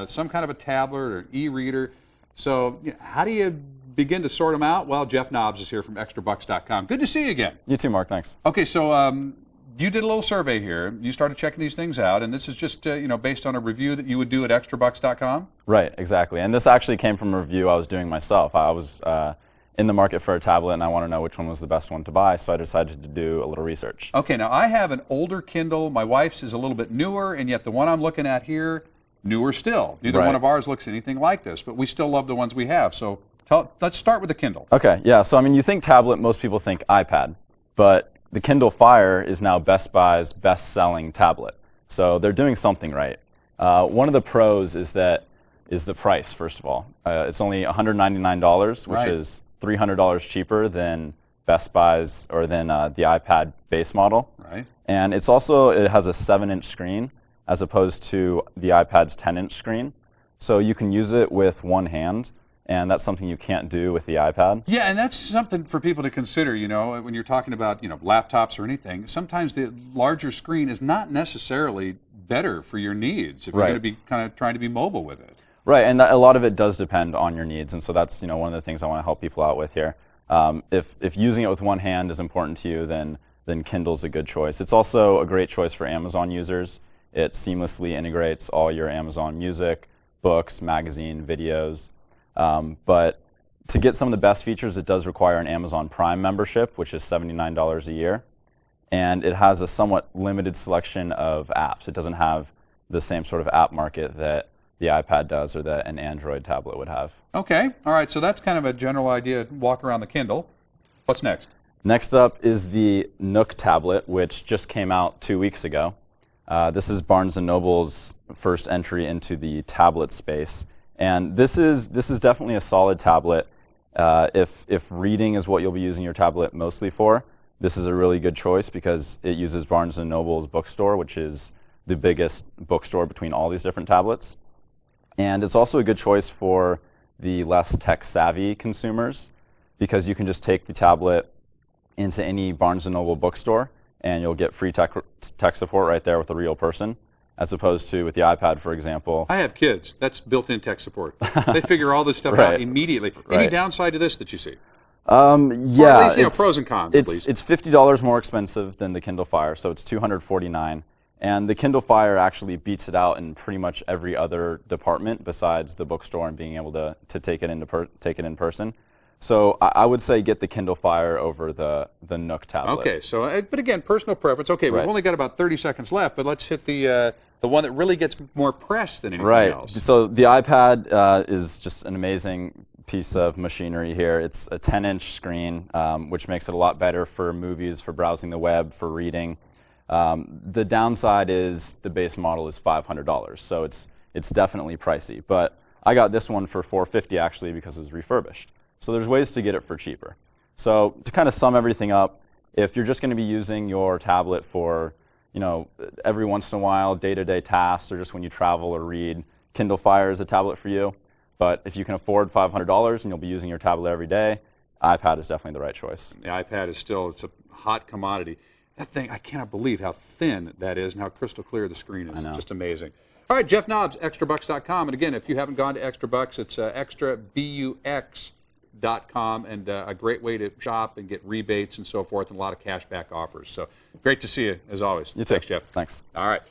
some kind of a tablet or e-reader. So how do you begin to sort them out? Well, Jeff Nobbs is here from Extrabux.com. Good to see you again. You too, Mark. Thanks. Okay, so you did a little survey here. You started checking these things out, and this is just based on a review that you would do at Extrabux.com? Right, exactly. And this actually came from a review I was doing myself. I was in the market for a tablet, and I want to know which one was the best one to buy, so I decided to do a little research. Okay, now I have an older Kindle. My wife's is a little bit newer, and yet the one I'm looking at here, newer still. Neither one of ours looks anything like this, but we still love the ones we have. So let's start with the Kindle. Okay, yeah. So, I mean, you think tablet, most people think iPad, but the Kindle Fire is now Best Buy's best-selling tablet. So they're doing something right. One of the pros is the price, first of all. It's only $199, which is $300 cheaper than Best Buy's or than the iPad base model. Right. And it has a 7-inch screen as opposed to the iPad's 10-inch screen. So you can use it with one hand, and that's something you can't do with the iPad. Yeah, and that's something for people to consider, when you're talking about, laptops or anything. Sometimes the larger screen is not necessarily better for your needs if you're going to be kind of trying to be mobile with it. Right, and a lot of it does depend on your needs, and so that's one of the things I want to help people out with here. If using it with one hand is important to you, then Kindle's a good choice. It's also a great choice for Amazon users. It seamlessly integrates all your Amazon Music, books, magazine, videos. But to get some of the best features, it does require an Amazon Prime membership, which is $79 a year. And it has a somewhat limited selection of apps. It doesn't have the same sort of app market that the iPad does or that an Android tablet would have. Okay. All right. So that's kind of a general idea, walk around the Kindle. What's next? Next up is the NOOK tablet, which just came out 2 weeks ago. This is Barnes Noble's first entry into the tablet space. And this is definitely a solid tablet. If reading is what you'll be using your tablet mostly for, this is a really good choice because it uses Barnes Noble's bookstore, which is the biggest bookstore between all these different tablets. And it's also a good choice for the less tech-savvy consumers because you can just take the tablet into any Barnes Noble bookstore and you'll get free tech support right there with a real person, as opposed to with the iPad, for example. I have kids. That's built-in tech support. They figure all this stuff out immediately. Any downside to this that you see? Yeah. Or at least, pros and cons, at least. It's $50 more expensive than the Kindle Fire, so it's $249. And the Kindle Fire actually beats it out in pretty much every other department besides the bookstore and being able to take it in person. So I would say get the Kindle Fire over the NOOK tablet. Okay, so but again, personal preference. Okay, we've only got about 30 seconds left, but let's hit the one that really gets more press than anything else. So the iPad is just an amazing piece of machinery here. It's a 10-inch screen, which makes it a lot better for movies, for browsing the web, for reading. The downside is the base model is $500, so it's definitely pricey. But I got this one for $450 actually because it was refurbished. So there's ways to get it for cheaper. So to kind of sum everything up, if you're just going to be using your tablet for every once in a while, day-to-day tasks, or just when you travel or read, Kindle Fire is a tablet for you. But if you can afford $500 and you'll be using your tablet every day, iPad is definitely the right choice. The iPad is it's a hot commodity. That thing, I cannot believe how thin that is and how crystal clear the screen is. I know. Just amazing. All right, Jeff Nobbs, Extrabux.com. And again, if you haven't gone to Extrabux, it's Extrabux.com, and a great way to shop and get rebates and so forth, and a lot of cashback offers. So great to see you, as always. You too. Thanks, Jeff. Thanks. All right.